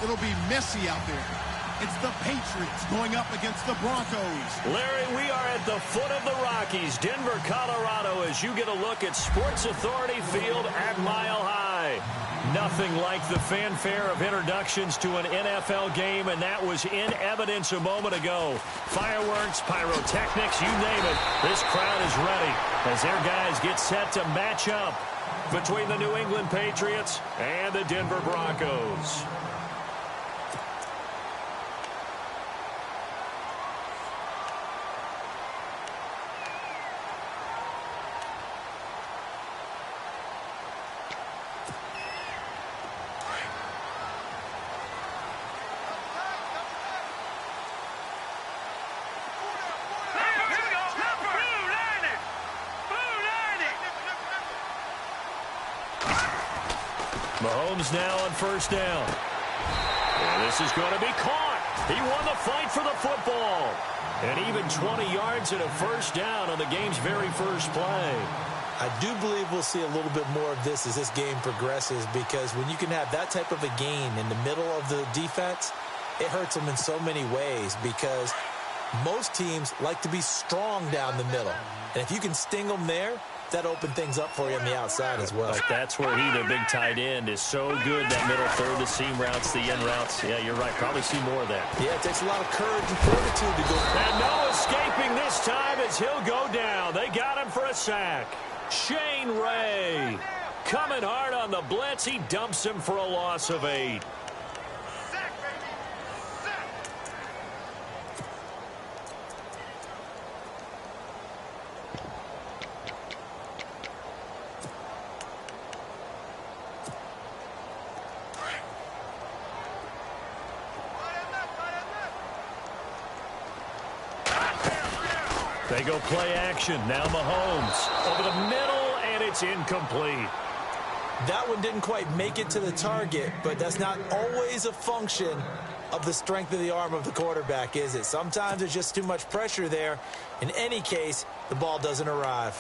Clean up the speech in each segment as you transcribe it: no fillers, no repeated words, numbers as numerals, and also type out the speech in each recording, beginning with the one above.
it'll be messy out there. It's the Patriots going up against the Broncos. Larry, we are at the foot of the Rockies, Denver, Colorado, as you get a look at Sports Authority Field at Mile High. Nothing like the fanfare of introductions to an NFL game, and that was in evidence a moment ago. Fireworks, pyrotechnics, you name it. This crowd is ready as their guys get set to match up between the New England Patriots and the Denver Broncos. Mahomes now on first down. And this is going to be caught. He won the fight for the football. And even 20 yards and a first down on the game's very first play. I do believe we'll see a little bit more of this as this game progresses, because when you can have that type of a gain in the middle of the defense, it hurts them in so many ways, because most teams like to be strong down the middle. And if you can sting them there, that opened things up for you on the outside as well. But that's where he, the big tight end, is so good, that middle third, the seam routes, the in routes. Yeah, you're right. Probably see more of that. Yeah, it takes a lot of courage and fortitude to go. And no escaping this time as he'll go down. They got him for a sack. Shane Ray coming hard on the blitz. He dumps him for a loss of 8. They go play action. Now Mahomes over the middle, and it's incomplete. That one didn't quite make it to the target, but that's not always a function of the strength of the arm of the quarterback, is it? Sometimes there's just too much pressure there. In any case, the ball doesn't arrive.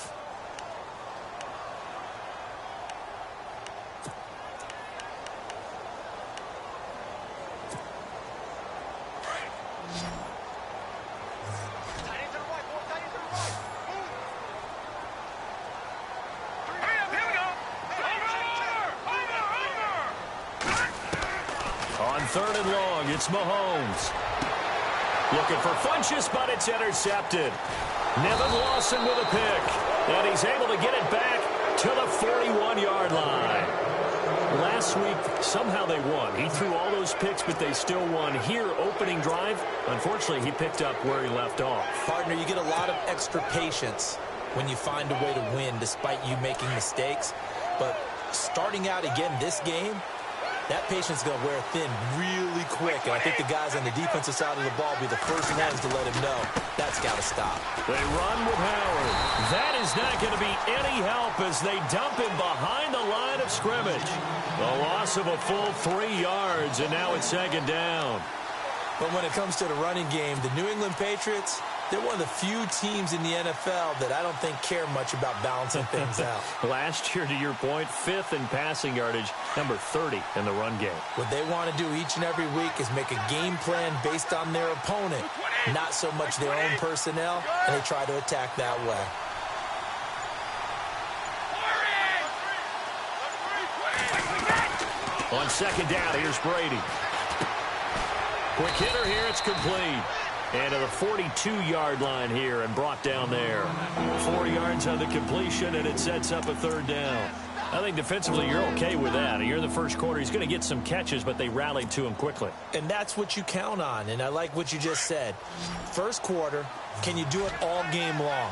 Third and long, it's Mahomes. Looking for Funchess, but it's intercepted. Nevin Lawson with a pick. And he's able to get it back to the 41-yard line. Last week, somehow they won. He threw all those picks, but they still won. Here, opening drive, unfortunately, he picked up where he left off. Partner, you get a lot of extra patience when you find a way to win despite you making mistakes. But starting out again this game, that patience is going to wear thin really quick, and I think the guys on the defensive side of the ball will be the first ones to let him know that's got to stop. They run with Howard. That is not going to be any help as they dump him behind the line of scrimmage. The loss of a full 3 yards, and now it's second down. But when it comes to the running game, the New England Patriots, they're one of the few teams in the NFL that I don't think care much about balancing things out. Last year, to your point, 5th in passing yardage, number 30 in the run game. What they want to do each and every week is make a game plan based on their opponent, not so much their own personnel, and they try to attack that way. On second down, here's Brady. Quick hitter here, it's complete. And to the 42-yard line here and brought down there. 4 yards on the completion, and it sets up a third down. I think defensively you're okay with that. You're in the first quarter. He's going to get some catches, but they rallied to him quickly. And that's what you count on, and I like what you just said. First quarter, can you do it all game long?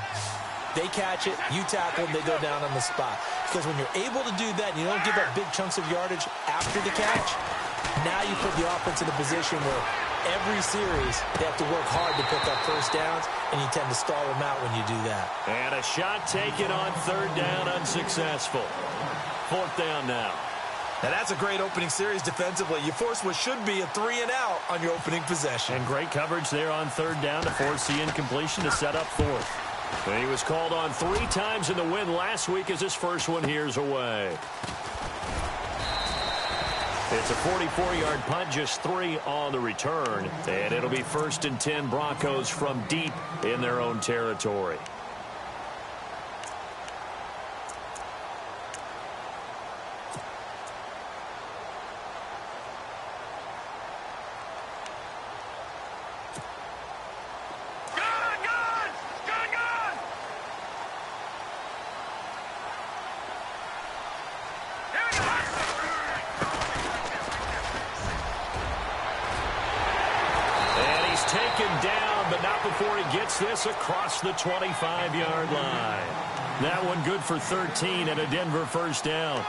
They catch it, you tackle them, they go down on the spot. Because when you're able to do that and you don't give up big chunks of yardage after the catch, now you put the offense in a position where every series they have to work hard to pick up first downs, and you tend to stall them out when you do that. And a shot taken on third down, unsuccessful. Fourth down now. Now that's a great opening series defensively. You force what should be a 3-and-out on your opening possession. And great coverage there on third down to force the incompletion to set up fourth. And he was called on 3 times in the win last week as his first one here's away. It's a 44-yard punt, just 3 on the return. And it'll be 1st and 10 Broncos from deep in their own territory. Taken down, but not before he gets this across the 25-yard line. That one good for 13 and a Denver first down.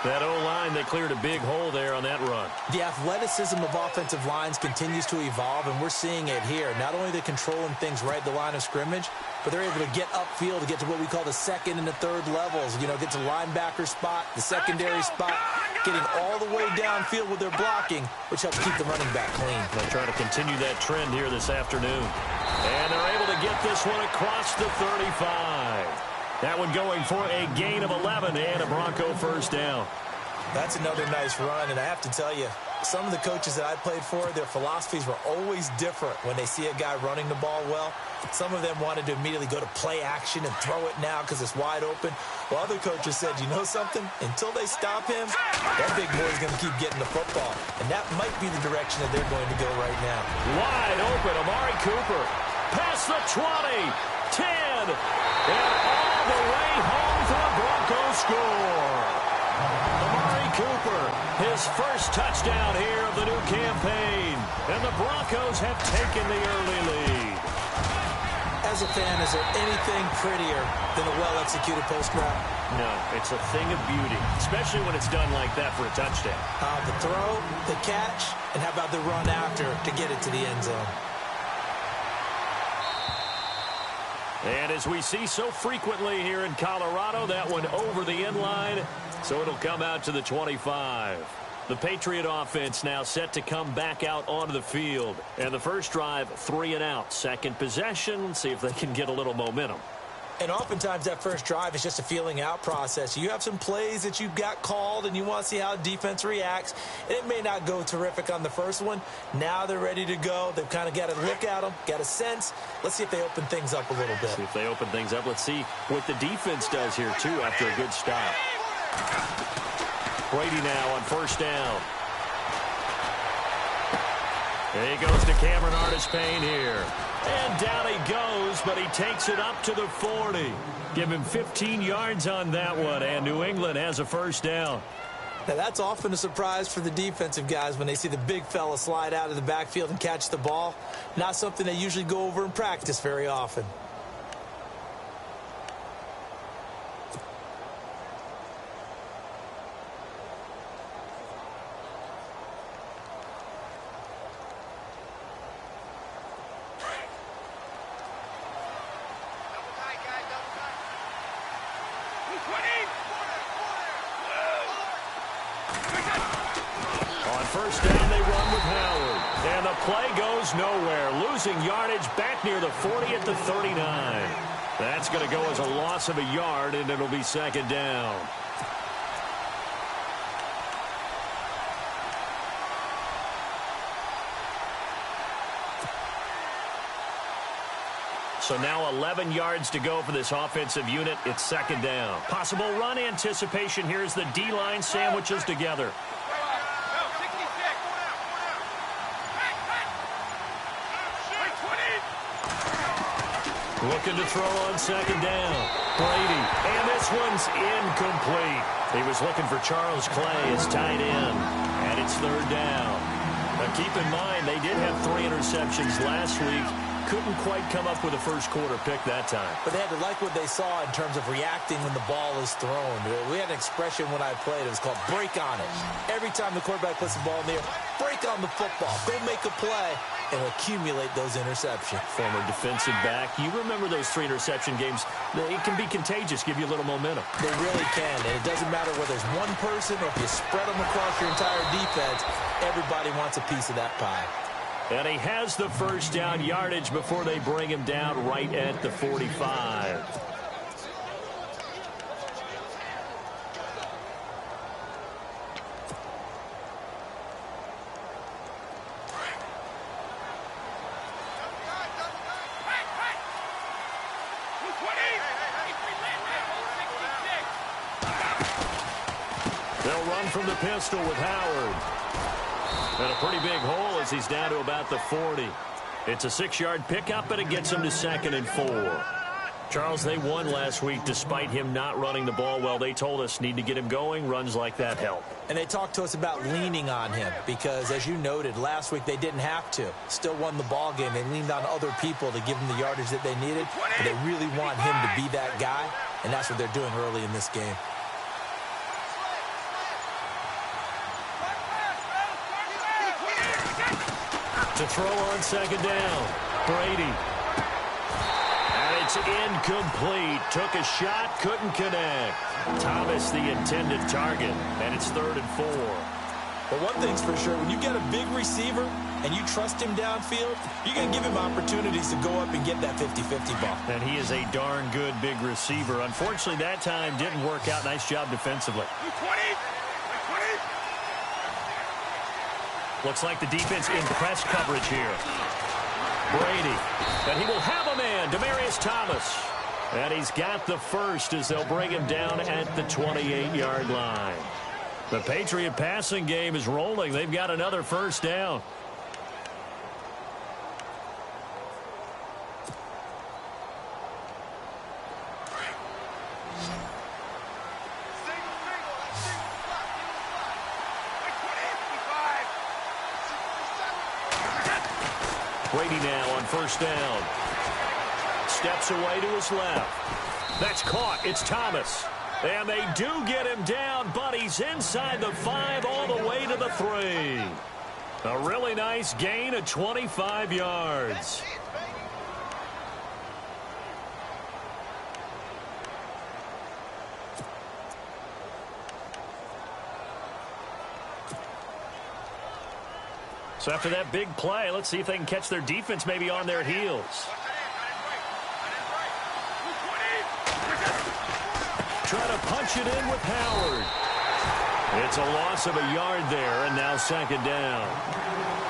That O-line, they cleared a big hole there on that run. The athleticism of offensive lines continues to evolve, and we're seeing it here. Not only are they controlling things right at the line of scrimmage, but they're able to get upfield to get to what we call the second and the third levels. You know, get to linebacker spot, the secondary spot, getting all the way downfield with their blocking, which helps keep the running back clean. They'll try to continue that trend here this afternoon. And they're able to get this one across the 35. That one going for a gain of 11 and a Bronco first down. That's another nice run, and I have to tell you, some of the coaches that I played for, their philosophies were always different when they see a guy running the ball well. Some of them wanted to immediately go to play action and throw it now because it's wide open. While other coaches said, you know something? Until they stop him, that big boy's going to keep getting the football. And that might be the direction that they're going to go right now. Wide open, Amari Cooper. Past the 20, 10, and all the way home for a Broncos score. Amari Cooper, his first touchdown here of the new campaign. And the Broncos have taken the early lead. As a fan, is there anything prettier than a well-executed post route? No, it's a thing of beauty, especially when it's done like that for a touchdown. The throw, the catch, and how about the run after to get it to the end zone? And as we see so frequently here in Colorado, that one over the end line, so it'll come out to the 25. The Patriot offense now set to come back out onto the field. And the first drive, 3 and out. Second possession, see if they can get a little momentum. And oftentimes that first drive is just a feeling out process. You have some plays that you've got called and you want to see how defense reacts. And it may not go terrific on the first one. Now they're ready to go. They've kind of got to look at them, got a sense. Let's see if they open things up a little bit. See if they open things up. Let's see what the defense does here, too, after a good stop. Brady now on first down. There he goes to Cameron Artis-Payne here. And down he goes, but he takes it up to the 40. Give him 15 yards on that one, and New England has a first down. Now, that's often a surprise for the defensive guys when they see the big fella slide out of the backfield and catch the ball. Not something they usually go over in practice very often. First down, they run with Howard. And the play goes nowhere. Losing yardage back near the 40 at the 39. That's going to go as a loss of a yard, and it'll be second down. So now 11 yards to go for this offensive unit. It's second down. Possible run anticipation. Here's the D-line sandwiches together. Looking to throw on second down. Brady. And this one's incomplete. He was looking for Charles Clay as tight end. And it's third down. Now keep in mind, they did have 3 interceptions last week. Couldn't quite come up with a first quarter pick that time. But they had to like what they saw in terms of reacting when the ball is thrown. We had an expression when I played. It was called break on it. Every time the quarterback puts the ball in the air, break on the football. Go make a play and accumulate those interceptions. Former defensive back. You remember those 3 interception games. It can be contagious, give you a little momentum. They really can, and it doesn't matter whether it's one person or if you spread them across your entire defense. Everybody wants a piece of that pie. And he has the first down yardage before they bring him down right at the 45. They'll run from the pistol with Howard. And a pretty big hole as he's down to about the 40. It's a 6-yard pickup, and it gets him to 2nd and 4. Charles, they won last week despite him not running the ball well. They told us need to get him going. Runs like that help. And they talked to us about leaning on him because, as you noted, last week they didn't have to. Still won the ball game. They leaned on other people to give them the yardage that they needed. But they really want him to be that guy, and that's what they're doing early in this game. To throw on 2nd down, Brady. It's incomplete. Took a shot, couldn't connect. Thomas, the intended target, and it's 3rd and 4. But one thing's for sure, when you get a big receiver and you trust him downfield, you're going to give him opportunities to go up and get that 50-50 ball. And he is a darn good big receiver. Unfortunately, that time didn't work out. Nice job defensively. Looks like the defense in press coverage here. Brady, and he will have a man, Demaryius Thomas. And he's got the first as they'll bring him down at the 28-yard line. The Patriot passing game is rolling. They've got another first down. Brady now on 1st down. Steps away to his left. That's caught. It's Thomas. And they do get him down, but he's inside the 5 all the way to the 3. A really nice gain of 25 yards. So after that big play, let's see if they can catch their defense maybe on their heels. Try to punch it in with Howard. It's a loss of a yard there, and now 2nd down.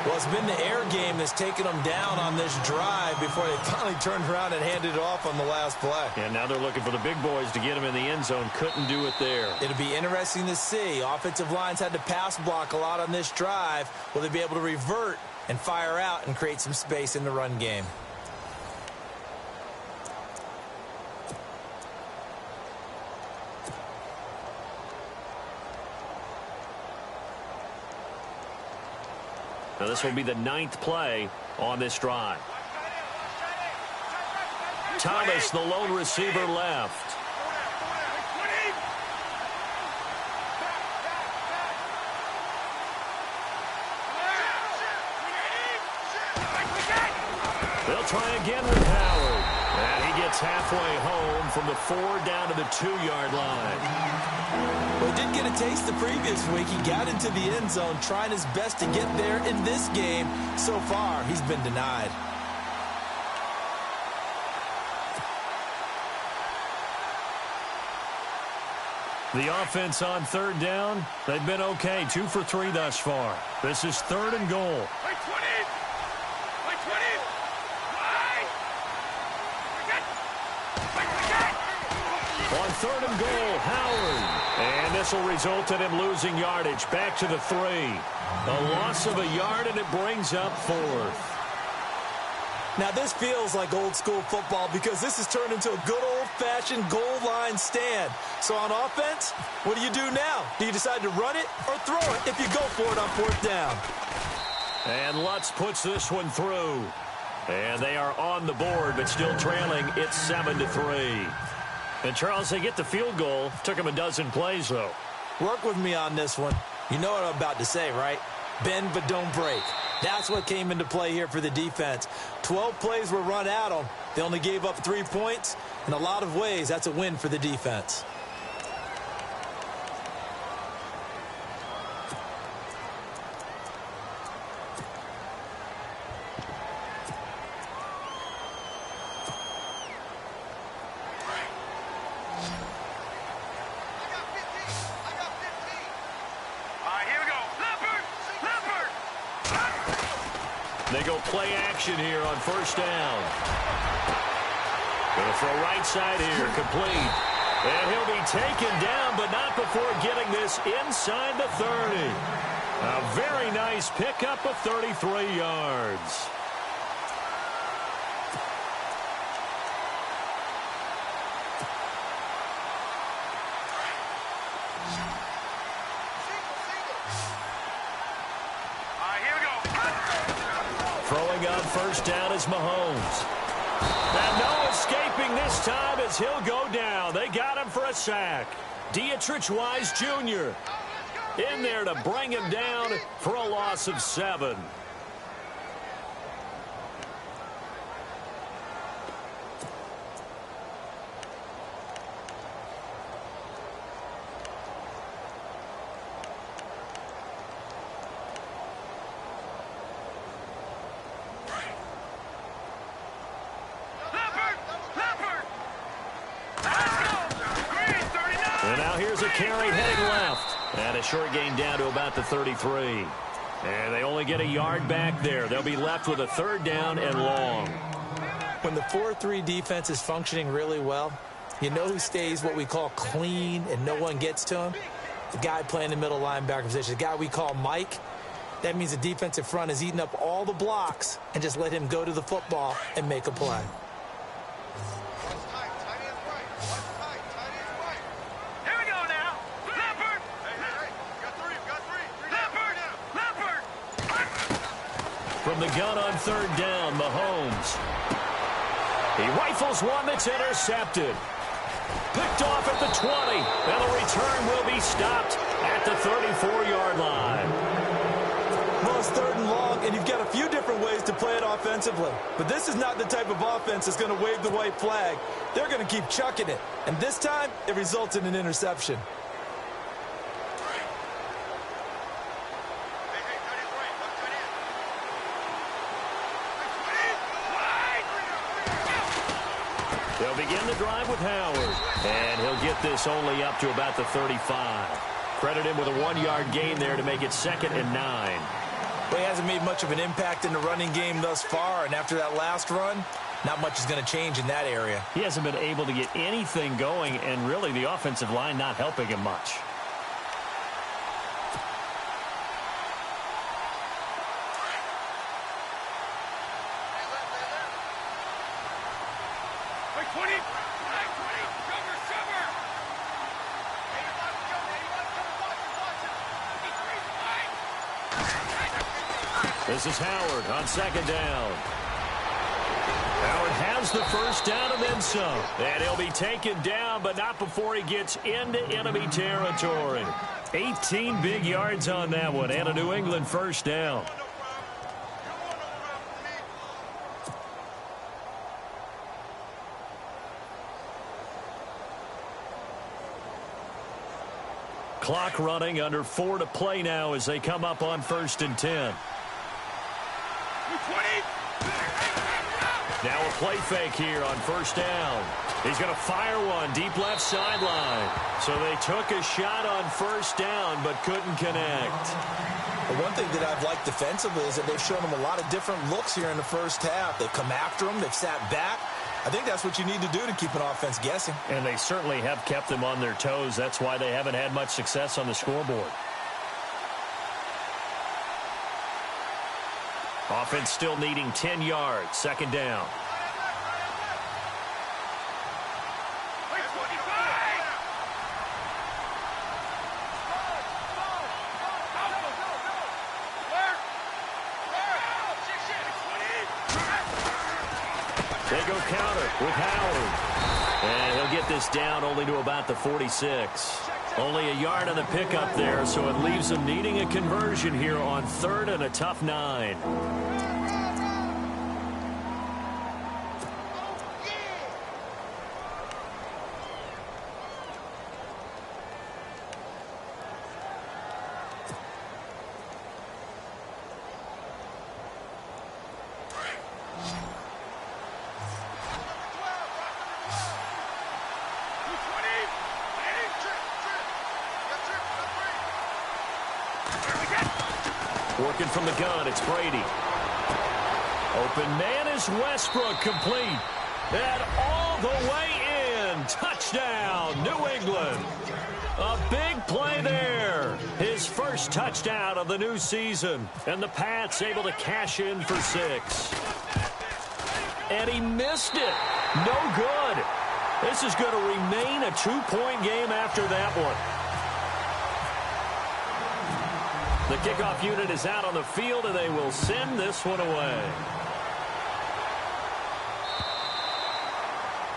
Well, it's been the air game that's taken them down on this drive before they finally turned around and handed it off on the last play. And now they're looking for the big boys to get him in the end zone. Couldn't do it there. It'll be interesting to see. Offensive lines had to pass block a lot on this drive. Will they be able to revert and fire out and create some space in the run game? Now this will be the 9th play on this drive. Thomas, the lone receiver, left. They'll try again with Howard. And he gets halfway home from the 4 down to the 2-yard line. Well, he did get a taste the previous week. He got into the end zone trying his best to get there in this game. So far, he's been denied. The offense on 3rd down, they've been okay. 2 for 3 thus far. This is 3rd and goal. On 3rd and goal, Howard. And this will result in him losing yardage back to the 3. A loss of a yard, and it brings up 4th. Now, this feels like old school football because this has turned into a good old-fashioned goal line stand. So on offense, what do you do now? Do you decide to run it or throw it if you go for it on 4th down? And Lutz puts this one through. And they are on the board, but still trailing. It's 7-3. And, Charles, they get the field goal. Took them a dozen plays, though. Work with me on this one. You know what I'm about to say, right? Bend but don't break. That's what came into play here for the defense. 12 plays were run at them. They only gave up 3 points. In a lot of ways, that's a win for the defense. They go play action here on 1st down. Going to throw right side here, complete. And he'll be taken down, but not before getting this inside the 30. A very nice pickup of 33 yards. Throwing on first down is Mahomes. And no escaping this time as he'll go down. They got him for a sack. Dietrich Wise Jr. in there to bring him down for a loss of 7. Carry heading left. And a short gain down to about the 33. And they only get a yard back there. They'll be left with a 3rd down and long. When the 4-3 defense is functioning really well, you know who stays what we call clean and no one gets to him? The guy playing the middle linebacker position, the guy we call Mike. That means the defensive front is eating up all the blocks and just let him go to the football and make a play. From the gun on 3rd down, Mahomes. He rifles one that's intercepted. Picked off at the 20. And the return will be stopped at the 34-yard line. Well, it's 3rd and long, and you've got a few different ways to play it offensively. But this is not the type of offense that's going to wave the white flag. They're going to keep chucking it. And this time, it results in an interception. They'll begin the drive with Howard. And he'll get this only up to about the 35. Credit him with a 1-yard gain there to make it 2nd and 9. Well, he hasn't made much of an impact in the running game thus far. And after that last run, not much is going to change in that area. He hasn't been able to get anything going, and really the offensive line not helping him much. This is Howard on 2nd down. Howard has the 1st down and then some. And he'll be taken down, but not before he gets into enemy territory. 18 big yards on that one, and a New England 1st down. Clock running, under 4 to play now as they come up on 1st and 10. Now a play fake here on 1st down. He's going to fire one deep left sideline. So they took a shot on 1st down but couldn't connect. Well, one thing that I've liked defensively is that they've shown them a lot of different looks here in the 1st half. They've come after them. They've sat back. I think that's what you need to do to keep an offense guessing. And they certainly have kept them on their toes. That's why they haven't had much success on the scoreboard. Offense still needing 10 yards. 2nd down. They go counter with Howard. And he'll get this down only to about the 46. Only a yard on the pickup there, so it leaves them needing a conversion here on 3rd and a tough 9. Working from the gun, it's Brady. Open man is Westbrook, complete. And all the way in. Wilson, touchdown, New England. A big play there. His first touchdown of the new season. And the Pats able to cash in for 6. And he missed it. No good. This is going to remain a 2-point game after that one. The kickoff unit is out on the field, and they will send this one away.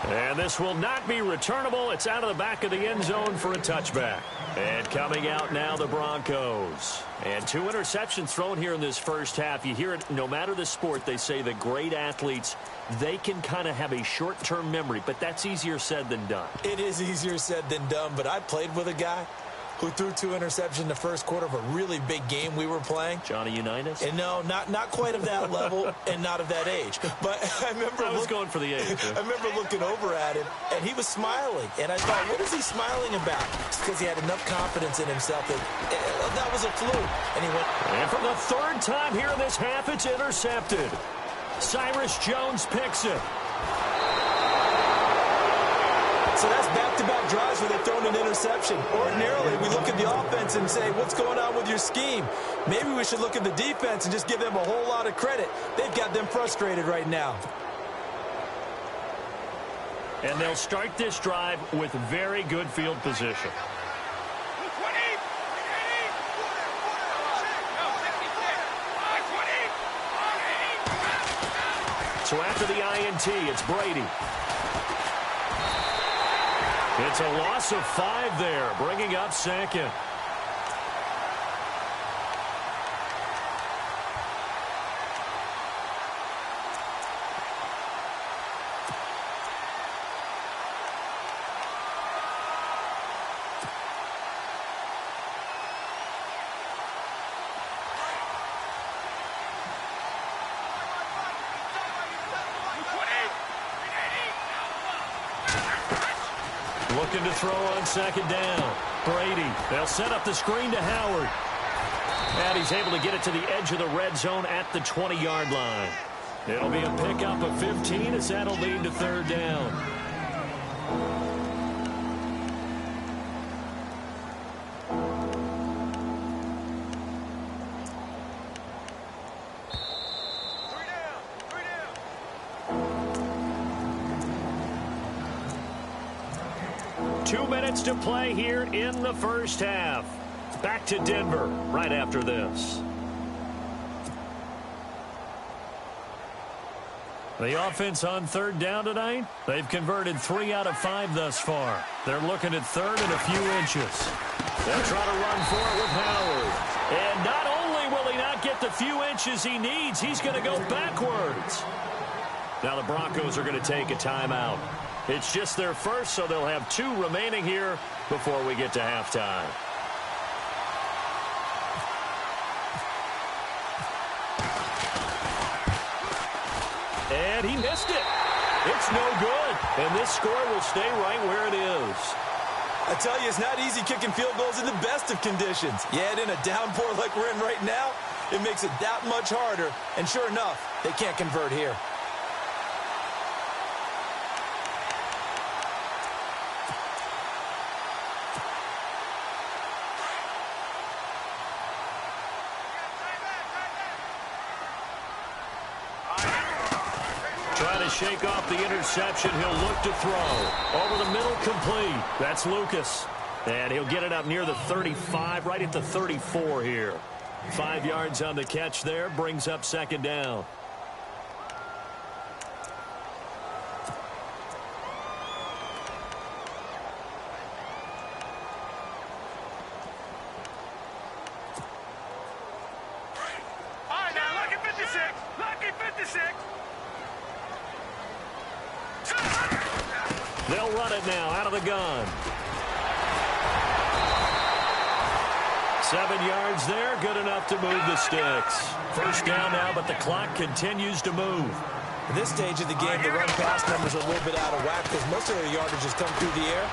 And this will not be returnable. It's out of the back of the end zone for a touchback. And coming out now, the Broncos. And 2 interceptions thrown here in this first half. You hear it, no matter the sport, they say the great athletes, they can kind of have a short-term memory, but that's easier said than done. It is easier said than done, but I played with a guy who threw 2 interceptions in the first quarter of a really big game we were playing. Johnny Unitas? And no, not quite of that level and not of that age. But I was going for the age. I remember looking over at him, and he was smiling. And I thought, what is he smiling about? It's because he had enough confidence in himself that was a fluke. And he went. And for the 3rd time here in this half, it's intercepted. Cyrus Jones picks it. So that's back-to-back drives where they've thrown an interception. Ordinarily, we look at the offense and say, what's going on with your scheme? Maybe we should look at the defense and just give them a whole lot of credit. They've got them frustrated right now. And they'll start this drive with very good field position. So after the INT, it's Brady. It's a loss of 5 there, bringing up 2nd. Looking to throw on 2nd down. Brady, they'll set up the screen to Howard. And he's able to get it to the edge of the red zone at the 20-yard line. It'll be a pickup of 15 as that'll lead to 3rd down. To play here in the first half. Back to Denver right after this. The offense on 3rd down tonight, they've converted 3 out of 5 thus far. They're looking at 3rd and a few inches. They'll try to run for it with Howard. And not only will he not get the few inches he needs, he's going to go backwards. Now the Broncos are going to take a timeout. It's just their first, so they'll have 2 remaining here before we get to halftime. And he missed it. It's no good. And this score will stay right where it is. I tell you, it's not easy kicking field goals in the best of conditions. You add in a downpour like we're in right now, it makes it that much harder. And sure enough, they can't convert here. Shake off the interception. He'll look to throw. Over the middle, complete. That's Lucas. And he'll get it up near the 35, right at the 34 here. 5 yards on the catch there. Brings up 2nd down. All right, now, lucky 56. Lucky 56. They'll run it now out of the gun. 7 yards there, good enough to move the sticks. First down now, but the clock continues to move. At this stage of the game, the run-pass numbers are a little bit out of whack because most of their yardage has come through the air.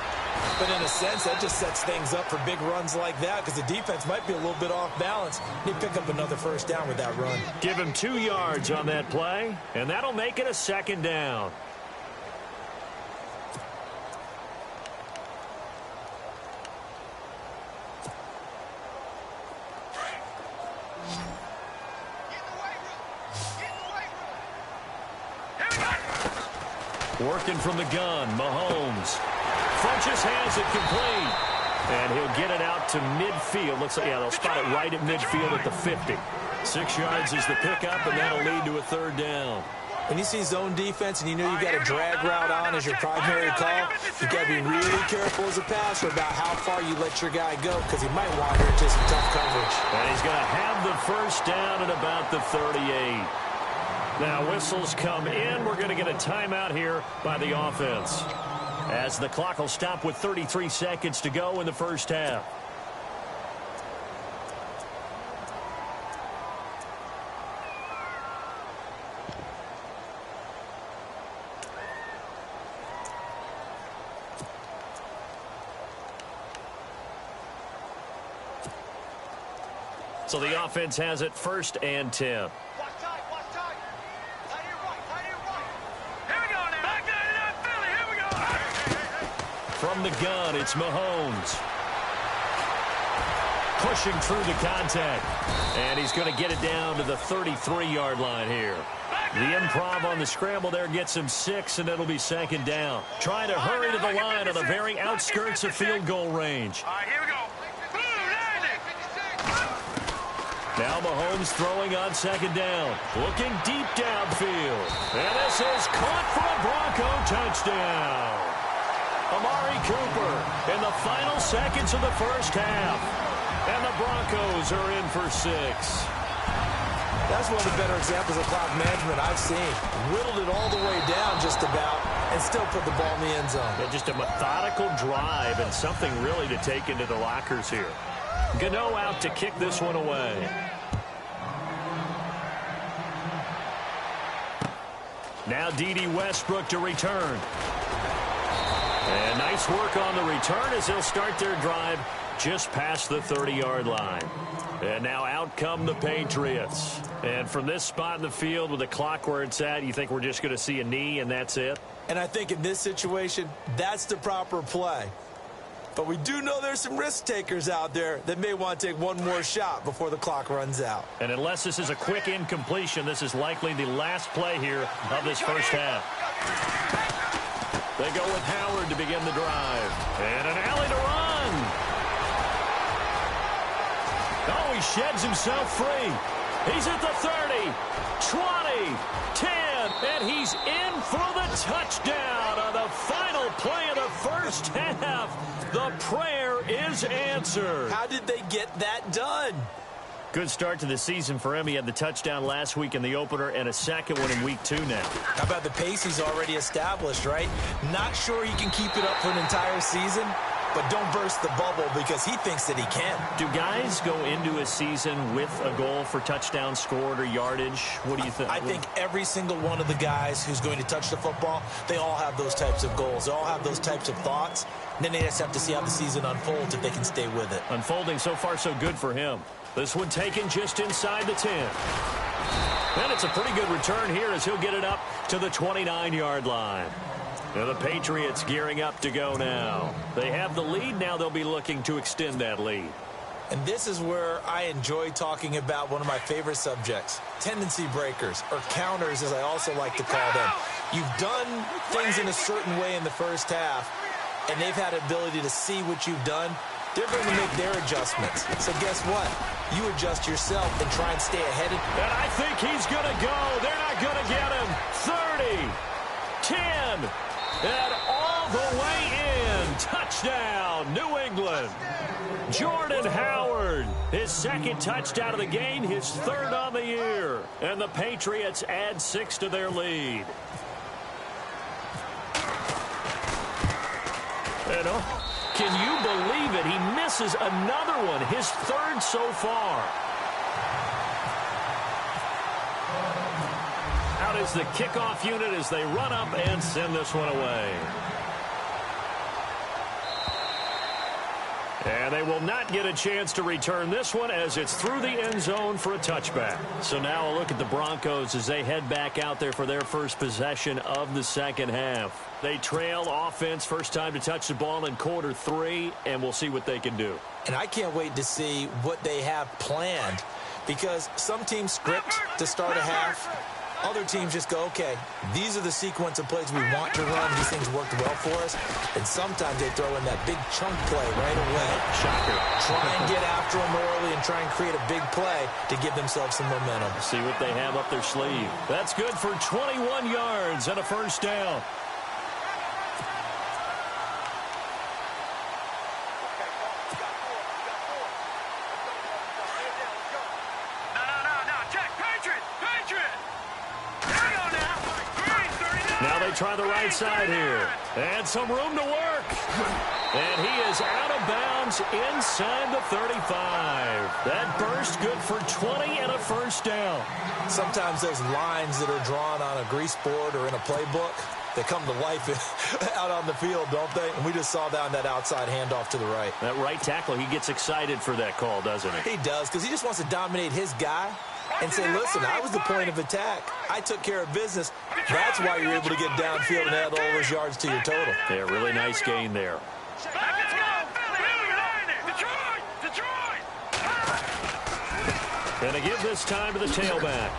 But in a sense, that just sets things up for big runs like that because the defense might be a little bit off balance. They pick up another first down with that run. Give him 2 yards on that play, and that'll make it a 2nd down. Working from the gun, Mahomes. Funches has it complete. And he'll get it out to midfield. Looks like, yeah, they'll spot it right at midfield at the 50. 6 yards is the pickup, and that'll lead to a 3rd down. When you see zone defense and you know you've got a drag route on as your primary call, you've got to be really careful as a passer about how far you let your guy go because he might wander into some tough coverage. And he's going to have the 1st down at about the 38. Now whistles come in. We're going to get a timeout here by the offense, as the clock will stop with 33 seconds to go in the 1st half. So the offense has it 1st and 10. From the gun, it's Mahomes. Pushing through the contact. And he's going to get it down to the 33-yard line here. The improv on the scramble there gets him 6, and it'll be 2nd down. Trying to hurry to the line on the very outskirts of field goal range. All right, here we go. Now Mahomes throwing on 2nd down. Looking deep downfield. And this is caught for a Bronco touchdown. Amari Cooper in the final seconds of the 1st half. And the Broncos are in for 6. That's one of the better examples of clock management I've seen. Whittled it all the way down just about and still put the ball in the end zone. Yeah, just a methodical drive and something really to take into the lockers here. Gano out to kick this one away. Now D.D. Westbrook to return. And nice work on the return as they'll start their drive just past the 30-yard line. And now out come the Patriots. And from this spot in the field with the clock where it's at, you think we're just going to see a knee and that's it? And I think in this situation, that's the proper play. But we do know there's some risk takers out there that may want to take one more shot before the clock runs out. And unless this is a quick incompletion, this is likely the last play here of this 1st half. They go with Howard to begin the drive. And an alley to run. Oh, he sheds himself free. He's at the 30, 20, 10, and he's in for the touchdown on the final play of the 1st half. The prayer is answered. How did they get that done? Good start to the season for him. He had the touchdown last week in the opener and a 2nd one in week 2 now. How about the pace he's already established, right? Not sure he can keep it up for an entire season, but don't burst the bubble because he thinks that he can. Do guys go into a season with a goal for touchdown scored or yardage? What do you think? I think every single one of the guys who's going to touch the football, they all have those types of goals. They all have those types of thoughts. And then they just have to see how the season unfolds if they can stay with it. Unfolding so far so good for him. This one taken just inside the 10. And it's a pretty good return here as he'll get it up to the 29-yard line. Now the Patriots gearing up to go now. They have the lead. Now they'll be looking to extend that lead. And this is where I enjoy talking about one of my favorite subjects, tendency breakers, or counters as I also like to call them. You've done things in a certain way in the 1st half, and they've had ability to see what you've done. They're going to make their adjustments. So guess what? You adjust yourself and try and stay ahead. And I think he's going to go. They're not going to get him. 30, 10, and all the way in. Touchdown, New England. Jordan Howard, his 2nd touchdown of the game, his 3rd on the year. And the Patriots add 6 to their lead. And can you believe it? He misses another one, his 3rd so far. Out is the kickoff unit as they run up and send this one away. And they will not get a chance to return this one as it's through the end zone for a touchback. So now a look at the Broncos as they head back out there for their first possession of the 2nd half. They trail offense, first time to touch the ball in quarter 3, and we'll see what they can do. And I can't wait to see what they have planned, because some teams script to start a half, Other teams just go, okay, these are the sequence of plays we want to run. These things worked well for us. And sometimes they throw in that big chunk play right away. Shocker. Try and get after them early and try and create a big play to give themselves some momentum. See what they have up their sleeve. That's good for 21 yards and a first down. Now they try the right side here. And some room to work. And he is out of bounds inside the 35. That burst good for 20 and a first down. Sometimes those lines that are drawn on a grease board or in a playbook, they come to life out on the field, don't they? And we just saw that on that outside handoff to the right. That right tackle, he gets excited for that call, doesn't he? He does, because he just wants to dominate his guy and say, listen, I was the point of attack. I took care of business. That's why you're able to get downfield and add all those yards to your total. Yeah, really nice gain there. And to give this time to the tailback.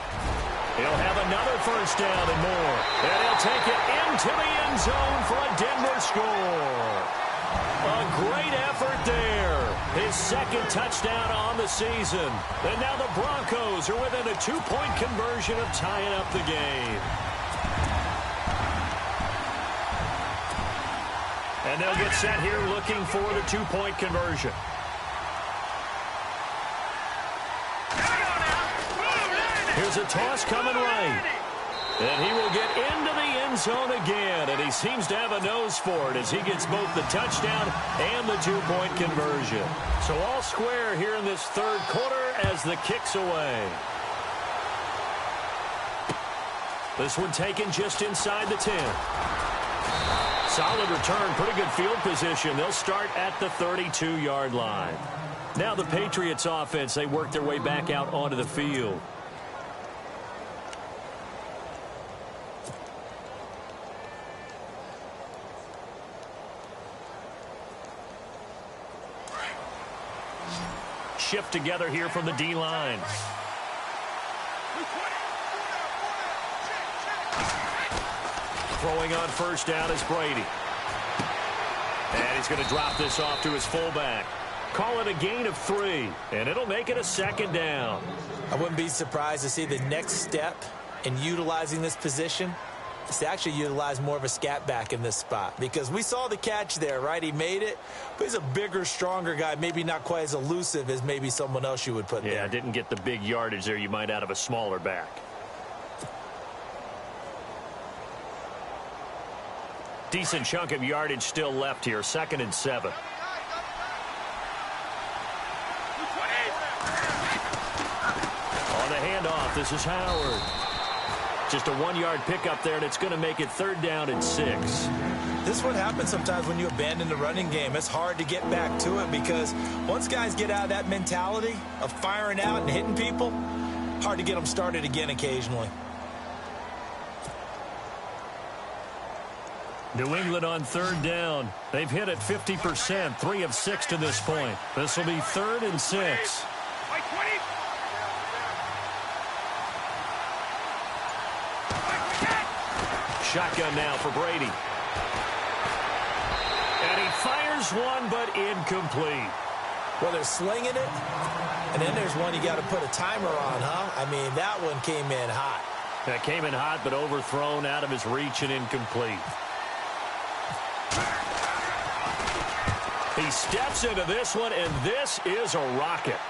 He'll have another first down and more. And he'll take it into the end zone for a Denver score. A great effort there. His second touchdown on the season. And now the Broncos are within a 2-point conversion of tying up the game. And they'll get set here looking for the 2-point conversion. Here's a toss coming right. And he will get into the end zone again. And he seems to have a nose for it as he gets both the touchdown and the 2-point conversion. So all square here in this third quarter as the kick's away. This one taken just inside the 10. Solid return, pretty good field position. They'll start at the 32-yard line. Now the Patriots offense, they work their way back out onto the field. Shift together here from the D-line. Throwing on first down is Brady. And he's going to drop this off to his fullback. Call it a gain of 3, and it'll make it a second down. I wouldn't be surprised to see the next step in utilizing this position is to actually utilize more of a scat back in this spot, because we saw the catch there, right? He made it, but he's a bigger, stronger guy, maybe not quite as elusive as maybe someone else you would put there. Yeah, didn't get the big yardage there you might out of a smaller back. Decent chunk of yardage still left here, 2nd and 7. On the handoff, this is Howard. Just a 1-yard pickup there, and it's going to make it 3rd down and 6. This is what happens sometimes when you abandon the running game. It's hard to get back to it because once guys get out of that mentality of firing out and hitting people, hard to get them started again occasionally. New England on 3rd down. They've hit it 50%, 3 of 6 to this point. This will be 3rd and 6. Shotgun now for Brady. And he fires one, but incomplete. Well, they're slinging it, and then there's one you got to put a timer on, huh? I mean, that one came in hot. That came in hot, but overthrown, out of his reach and incomplete. He steps into this one, and this is a rocket.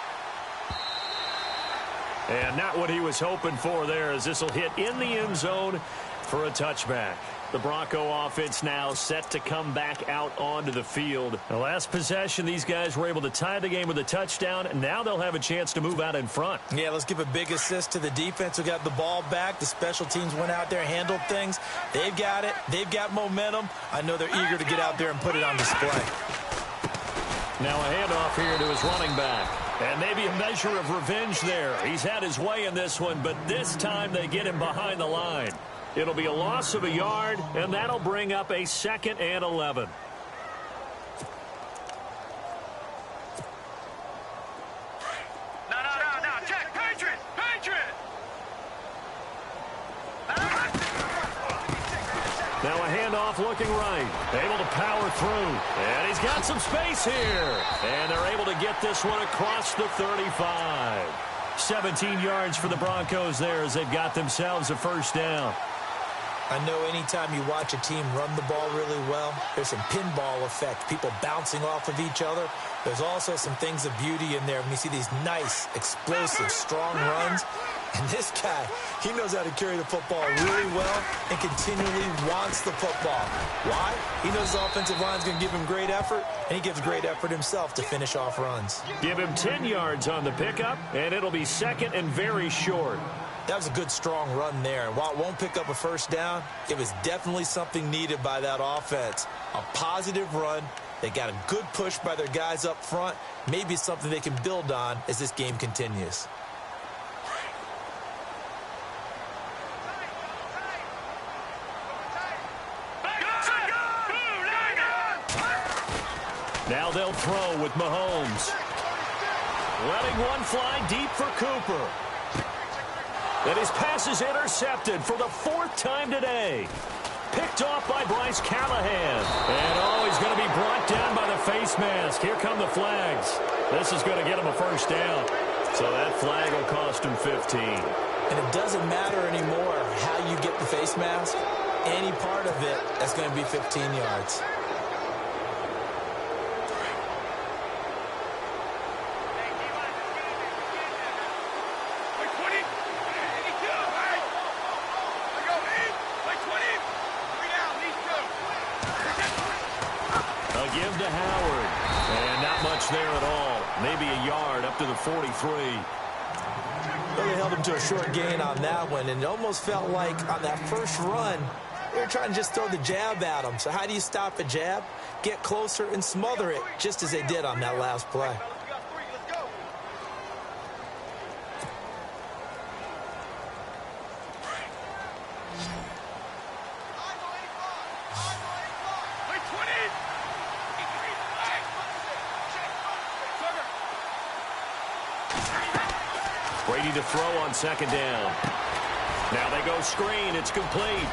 And not what he was hoping for there, as this will hit in the end zone for a touchback. The Bronco offense now set to come back out onto the field. The last possession, these guys were able to tie the game with a touchdown, and now they'll have a chance to move out in front. Yeah, let's give a big assist to the defense who got the ball back. The special teams went out there, handled things. They've got it. They've got momentum. I know they're eager to get out there and put it on display. Now a handoff here to his running back. And maybe a measure of revenge there. He's had his way in this one, but this time they get him behind the line. It'll be a loss of a yard, and that'll bring up a 2nd and 11. No, check, Patriot! Now a handoff looking right. Able to power through. And he's got some space here. And they're able to get this one across the 35. 17 yards for the Broncos there as they've got themselves a first down. I know anytime you watch a team run the ball really well, there's some pinball effect, people bouncing off of each other. There's also some things of beauty in there when you see these nice, explosive, strong runs. And this guy, he knows how to carry the football really well and continually wants the football. Why? He knows the offensive line's going to give him great effort, and he gives great effort himself to finish off runs. Give him 10 yards on the pickup, and it'll be second and very short. That was a good, strong run there. And while it won't pick up a first down, it was definitely something needed by that offense. A positive run. They got a good push by their guys up front. Maybe something they can build on as this game continues. Now they'll throw with Mahomes. Letting one fly deep for Cooper. And his pass is intercepted for the 4th time today. Picked off by Bryce Callahan. And he's going to be brought down by the face mask. Here come the flags. This is going to get him a first down. So that flag will cost him 15. And it doesn't matter anymore how you get the face mask. Any part of it, that's going to be 15 yards. Give to Howard. And not much there at all. Maybe a yard up to the 43. Well, they held him to a short gain on that one, and it almost felt like on that first run, they were trying to just throw the jab at him. So how do you stop a jab? Get closer and smother it, just as they did on that last play. Brady to throw on second down. Now they go screen. It's complete.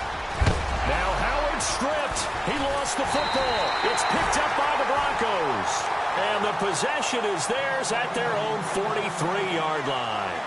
Now Howard stripped. He lost the football. It's picked up by the Broncos. And the possession is theirs at their own 43-yard line.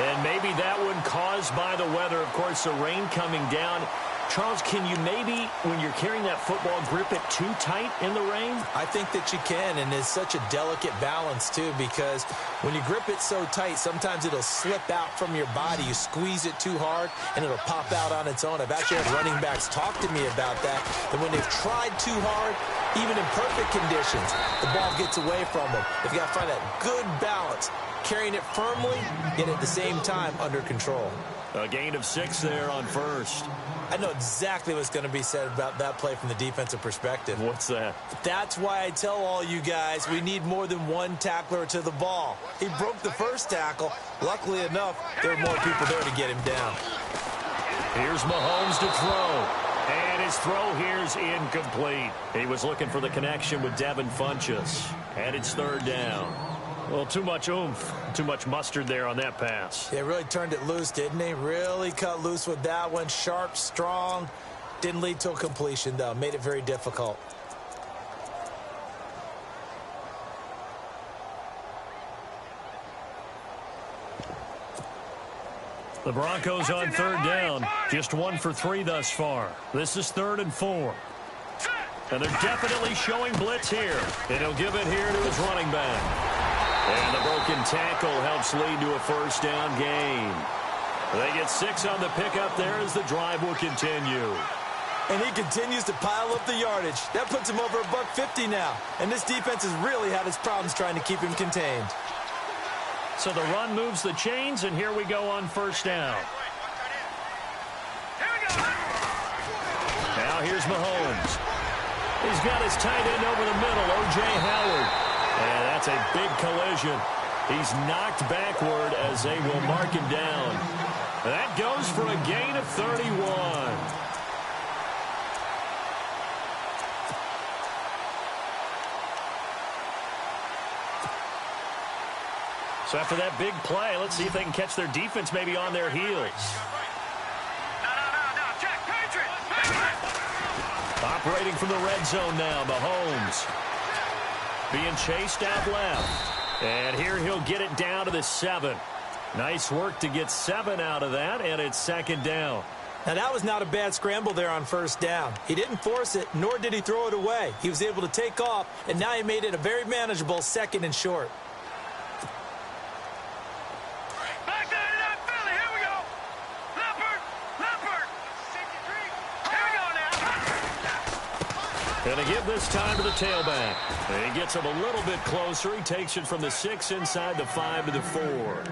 And maybe that one caused by the weather. Of course, the rain coming down. Charles, can you maybe, when you're carrying that football, grip it too tight in the rain? I think that you can, and it's such a delicate balance, too, because when you grip it so tight, sometimes it'll slip out from your body. You squeeze it too hard, and it'll pop out on its own. I've actually had running backs talk to me about that, and when they've tried too hard, even in perfect conditions, the ball gets away from them. They've got to find that good balance, carrying it firmly, yet at the same time under control. A gain of 6 there on first. I know exactly what's going to be said about that play from the defensive perspective. What's that? That's why I tell all you guys we need more than one tackler to the ball. He broke the first tackle. Luckily enough, there were more people there to get him down. Here's Mahomes to throw. And his throw here's incomplete. He was looking for the connection with Devin Funchess. And it's third down. Well, too much oomph, too much mustard there on that pass. They really turned it loose, didn't they? Really cut loose with that one. Sharp, strong. Didn't lead to a completion, though. Made it very difficult. The Broncos on third down. Just 1 for 3 thus far. This is 3rd and 4. And they're definitely showing blitz here. And he'll give it here to his running back. And the broken tackle helps lead to a first down gain. They get 6 on the pickup there as the drive will continue. And he continues to pile up the yardage. That puts him over $150 now. And this defense has really had its problems trying to keep him contained. So the run moves the chains, and here we go on first down. Now here's Mahomes. He's got his tight end over the middle, O.J. Howard. And that's a big collision. He's knocked backward as they will mark him down. That goes for a gain of 31. So after that big play, let's see if they can catch their defense maybe on their heels. No, Jack, Patriot! Operating from the red zone now, Mahomes. Being chased out left. And here he'll get it down to the 7. Nice work to get 7 out of that, and it's second down. Now, that was not a bad scramble there on first down. He didn't force it, nor did he throw it away. He was able to take off, and now he made it a very manageable 2nd and short. Back there to that Philly. Here we go. Leopard. Here we go now. Going to give this time to the tailback. He gets him a little bit closer. He takes it from the 6 inside the 5 to the 4.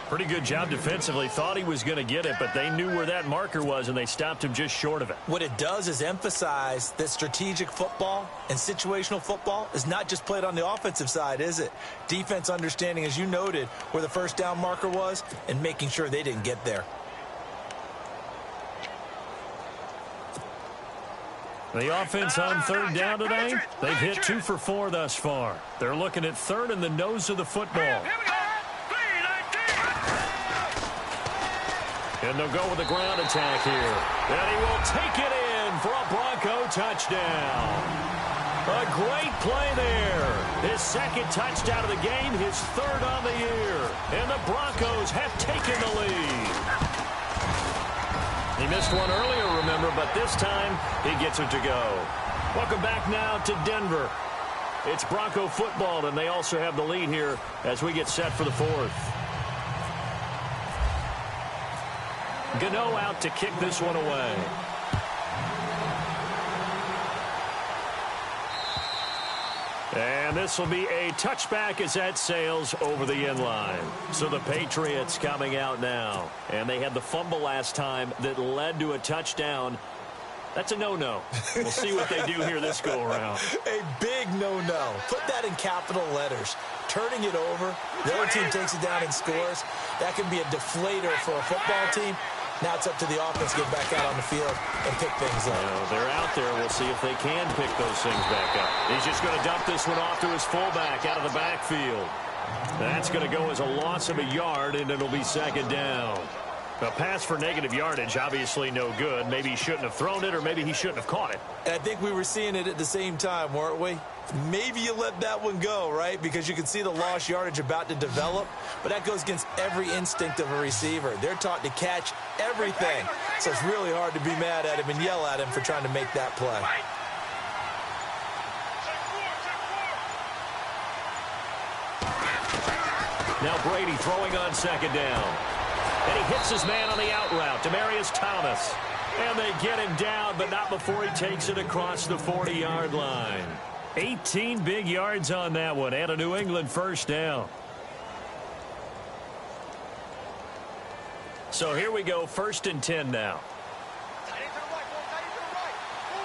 Pretty good job defensively. Thought he was going to get it, but they knew where that marker was, and they stopped him just short of it. What it does is emphasize that strategic football and situational football is not just played on the offensive side, is it? Defense understanding, as you noted, where the first down marker was and making sure they didn't get there. The offense on third down today, they've hit 2 for 4 thus far. They're looking at third in the nose of the football. Here we go. And they'll go with the ground attack here. And he will take it in for a Bronco touchdown. A great play there. His 2nd touchdown of the game, his 3rd on the year. And the Broncos have taken the lead. He missed one earlier, remember, but this time he gets it to go. Welcome back now to Denver. It's Bronco football, and they also have the lead here as we get set for the 4th. Gano out to kick this one away. And this will be a touchback as that sails over the end line. So the Patriots coming out now. And they had the fumble last time that led to a touchdown. That's a no-no. We'll see what they do here this go-around. A big no-no. Put that in capital letters. Turning it over, the other team takes it down and scores. That can be a deflator for a football team. Now it's up to the offense to get back out on the field and pick things up. They're out there. We'll see if they can pick those things back up. He's just going to dump this one off to his fullback out of the backfield. That's going to go as a loss of a yard, and it'll be second down. A pass for negative yardage, obviously no good. Maybe he shouldn't have thrown it, or maybe he shouldn't have caught it. And I think we were seeing it at the same time, weren't we? Maybe you let that one go, right? Because you can see the lost yardage about to develop. But that goes against every instinct of a receiver. They're taught to catch everything. So it's really hard to be mad at him and yell at him for trying to make that play. Now Brady throwing on second down. And he hits his man on the out route, Demaryius Thomas. And they get him down, but not before he takes it across the 40-yard line. 18 big yards on that one, and a New England first down. So here we go, 1st and 10 now.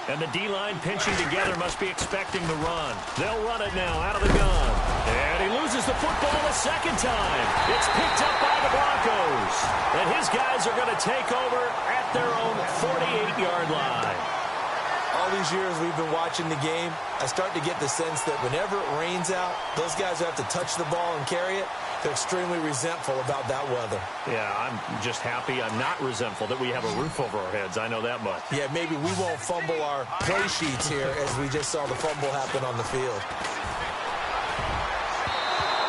And the D-line pinching together must be expecting the run. They'll run it now out of the gun. And he loses the football a second time. It's picked up by the Broncos. And his guys are going to take over at their own 48-yard line. All these years we've been watching the game, I start to get the sense that whenever it rains out, those guys who have to touch the ball and carry it, they're extremely resentful about that weather. Yeah, I'm just happy I'm not resentful that we have a roof over our heads. I know that much. Yeah, maybe we won't fumble our play sheets here as we just saw the fumble happen on the field.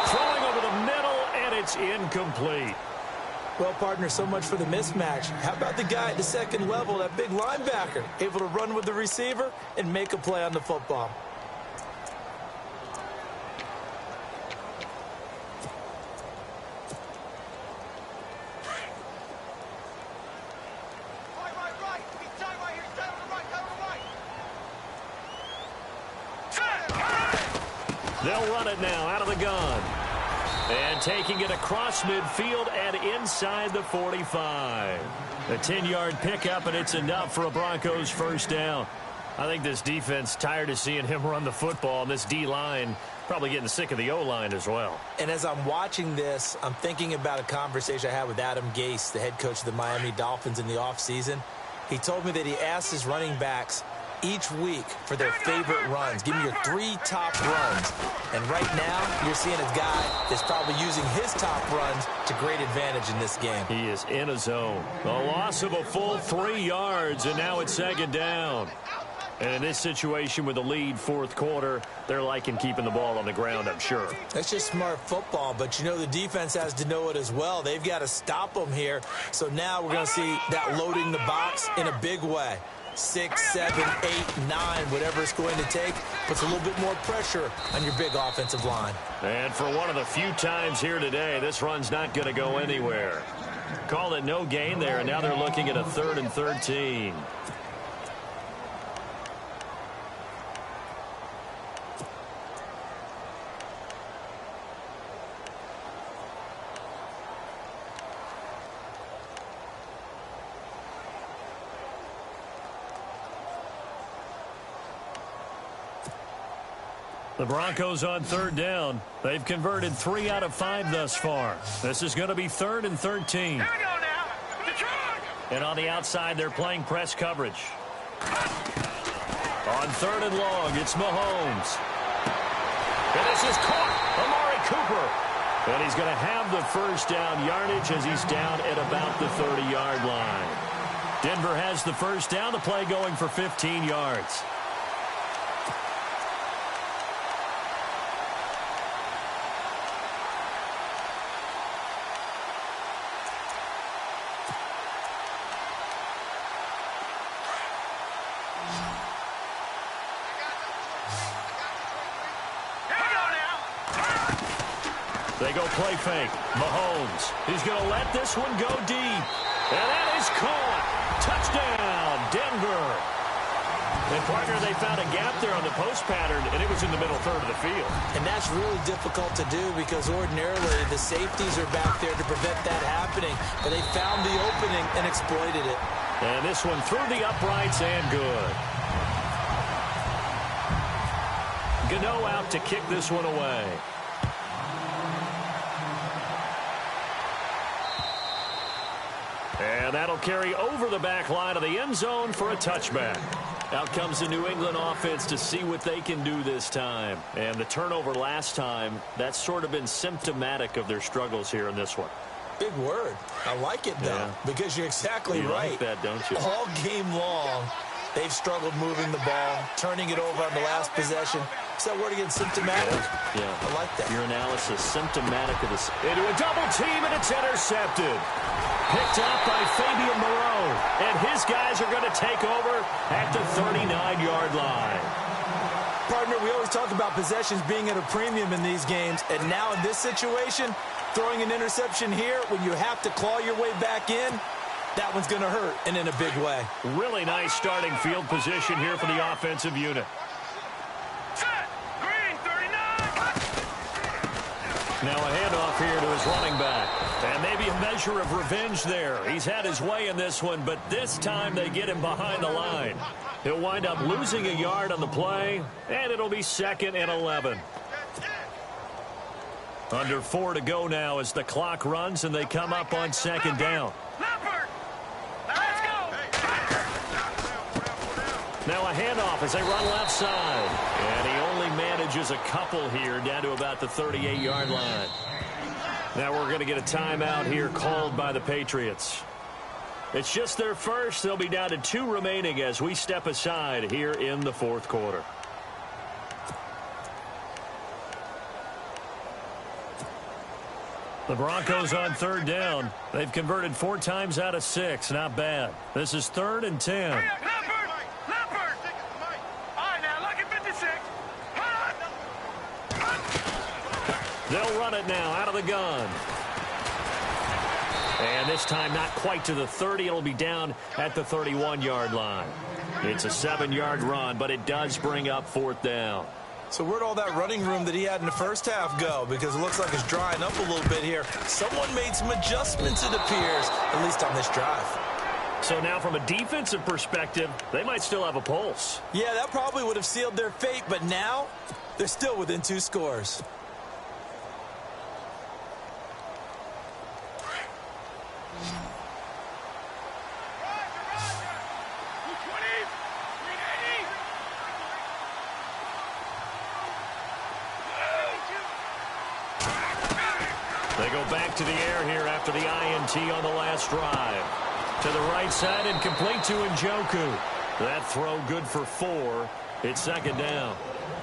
Throwing over the middle, and it's incomplete. Well, partner, so much for the mismatch. How about the guy at the second level, that big linebacker, able to run with the receiver and make a play on the football? They'll run it now out of the gun. And taking it across midfield and inside the 45. A 10-yard pickup, and it's enough for a Broncos first down. I think this defense tired of seeing him run the football, and this D-line probably getting sick of the O-line as well. And as I'm watching this, I'm thinking about a conversation I had with Adam Gase, the head coach of the Miami Dolphins in the offseason. He told me that he asked his running backs each week for their favorite runs. Give me your 3 top runs. And right now, you're seeing a guy that's probably using his top runs to great advantage in this game. He is in a zone. A loss of a full 3 yards, and now it's second down. And in this situation with the lead fourth quarter, they're liking keeping the ball on the ground, I'm sure. That's just smart football, but you know the defense has to know it as well. They've got to stop them here. So now we're going to see that loading the box in a big way. 6, 7, 8, 9, whatever it's going to take, puts a little bit more pressure on your big offensive line. And for one of the few times here today, this run's not going to go anywhere. Call it no gain there, and now they're looking at a 3rd and 13. The Broncos on 3rd down. They've converted 3 out of 5 thus far. This is going to be 3rd and 13. Here we go now. Detroit. And on the outside, they're playing press coverage. On 3rd and long, it's Mahomes. And this is caught. Amari Cooper. And he's going to have the first down yardage as he's down at about the 30-yard line. Denver has the first down. The play going for 15 yards. They go play fake. Mahomes. He's going to let this one go deep. And that is caught. Touchdown, Denver. And, partner, they found a gap there on the post pattern, and it was in the middle third of the field. And that's really difficult to do because ordinarily the safeties are back there to prevent that happening. But they found the opening and exploited it. And this one through the uprights and good. Gano out to kick this one away. And that'll carry over the back line of the end zone for a touchback. Out comes the New England offense to see what they can do this time. And the turnover last time, that's sort of been symptomatic of their struggles here in this one. Big word. I like it, though, because you're exactly right. You like that, don't you? All game long, they've struggled moving the ball, turning it over on the last possession. Is that word again, symptomatic? Yeah. I like that. Your analysis, symptomatic of this. Into a double team, and it's intercepted. Picked up by Fabian Moreau. And his guys are going to take over at the 39-yard line. Partner, we always talk about possessions being at a premium in these games. And now in this situation, throwing an interception here when you have to claw your way back in, that one's going to hurt, and in a big way. Really nice starting field position here for the offensive unit. Set. Green, 39. Now a handoff here to his running back. And maybe a measure of revenge there. He's had his way in this one, but this time they get him behind the line. He'll wind up losing a yard on the play, and it'll be 2nd and 11. Under 4 to go now as the clock runs, and they come up on 2nd down. Leopard. Let's go. Now a handoff as they run left side. And he only manages a couple here down to about the 38-yard line. Now we're going to get a timeout here called by the Patriots. It's just their first. They'll be down to 2 remaining as we step aside here in the fourth quarter. The Broncos on 3rd down. They've converted 4 times out of 6. Not bad. This is 3rd and 10. Leopard. Leopard. All right, now, lucky 56. They'll run it now out of the gun. And this time not quite to the 30. It'll be down at the 31-yard line. It's a 7-yard run, but it does bring up 4th down. So where'd all that running room that he had in the first half go? Because it looks like it's drying up a little bit here. Someone made some adjustments, it appears, at least on this drive. So now from a defensive perspective, they might still have a pulse. Yeah, that probably would have sealed their fate, but now they're still within 2 scores. They go back to the air here after the INT on the last drive. To the right side and complete to Njoku. That throw good for 4. It's second down.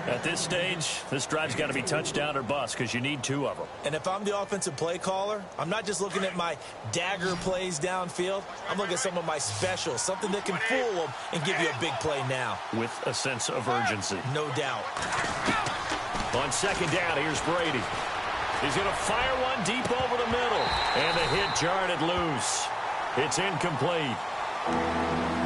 At this stage, this drive's got to be touchdown or bust because you need 2 of them. And if I'm the offensive play caller, I'm not just looking at my dagger plays downfield. I'm looking at some of my specials, something that can fool them and give you a big play now. With a sense of urgency. No doubt. On second down, here's Brady. He's going to fire one deep over the middle. And the hit jarred it loose. It's incomplete.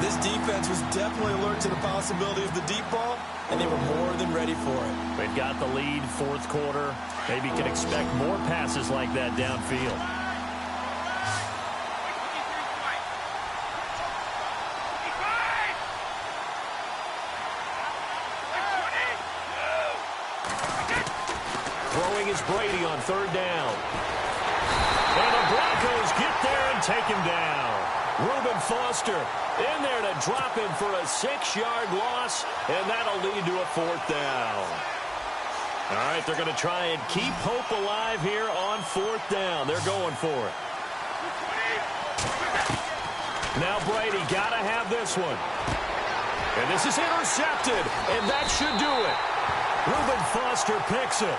This defense was definitely alert to the possibility of the deep ball, and they were more than ready for it. They've got the lead, fourth quarter. Maybe can expect more passes like that downfield. Throwing is Brady on third down. And the Broncos get there and take him down. Reuben Foster in there to drop him for a 6-yard loss, and that'll lead to a 4th down. All right, they're going to try and keep hope alive here on 4th down. They're going for it. Now Brady got to have this one. And this is intercepted, and that should do it. Reuben Foster picks it.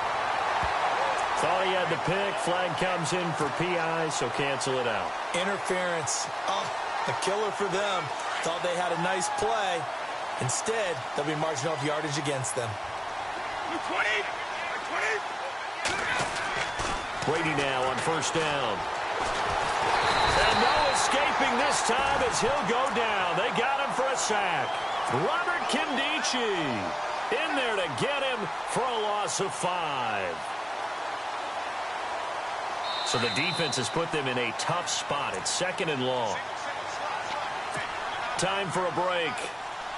Thought he had the pick. Flag comes in for PI, so cancel it out. Interference. Oh, a killer for them. Thought they had a nice play. Instead, they'll be marching off yardage against them. 20. Brady now on first down. And no escaping this time as he'll go down. They got him for a sack. Robert Kindici in there to get him for a loss of 5. So the defense has put them in a tough spot. It's second and long. Time for a break.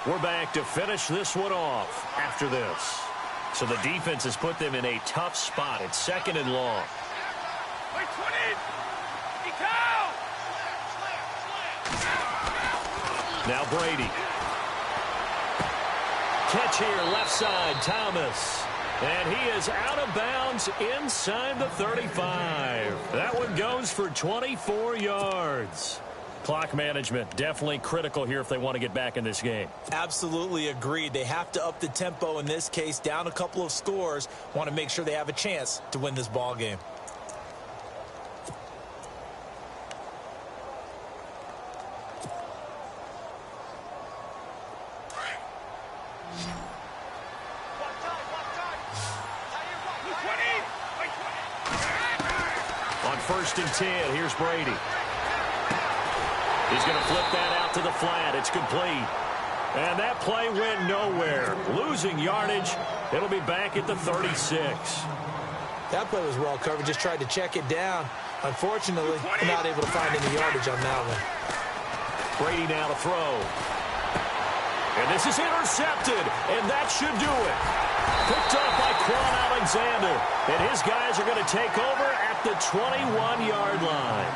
We're back to finish this one off after this. So the defense has put them in a tough spot. It's second and long. Now Brady. Catch here, left side, Thomas. And he is out of bounds inside the 35. That one goes for 24 yards. Clock management definitely critical here if they want to get back in this game. Absolutely agreed. They have to up the tempo in this case, down a couple of scores. Want to make sure they have a chance to win this ball game. On first and 10, here's Brady. He's going to flip that out to the flat. It's complete. And that play went nowhere. Losing yardage. It'll be back at the 36. That play was well covered. Just tried to check it down. Unfortunately, not able to find any yardage on that one. Brady now to throw. And this is intercepted. And that should do it. Picked up by Quan Alexander. And his guys are going to take over at the 21-yard line.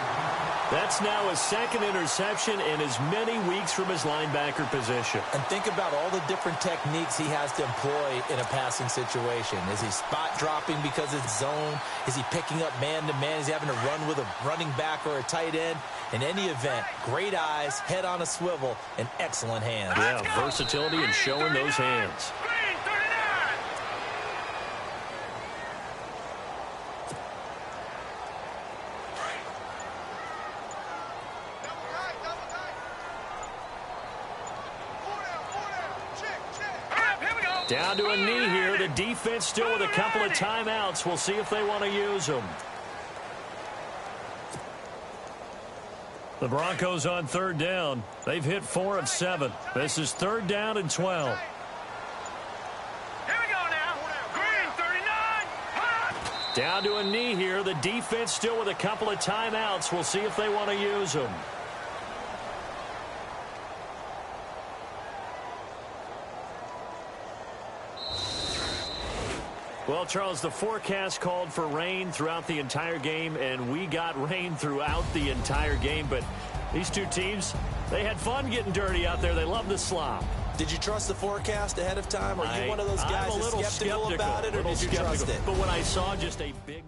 That's now his second interception in as many weeks from his linebacker position. And think about all the different techniques he has to employ in a passing situation. Is he spot dropping because it's zone? Is he picking up man-to-man? Is he having to run with a running back or a tight end? In any event, great eyes, head on a swivel, and excellent hands. Yeah, versatility and showing those hands. Down to a knee here. The defense still with a couple of timeouts. We'll see if they want to use them. The Broncos on third down. They've hit 4 of 7. This is third down and 12. Here we go now. Green, 39. Down to a knee here. The defense still with a couple of timeouts. We'll see if they want to use them. Well, Charles, the forecast called for rain throughout the entire game, and we got rain throughout the entire game. But these two teams, they had fun getting dirty out there. They love the slop. Did you trust the forecast ahead of time? Are you one of those guys I'm a little skeptical about it, or did you trust it? But when I saw just a big...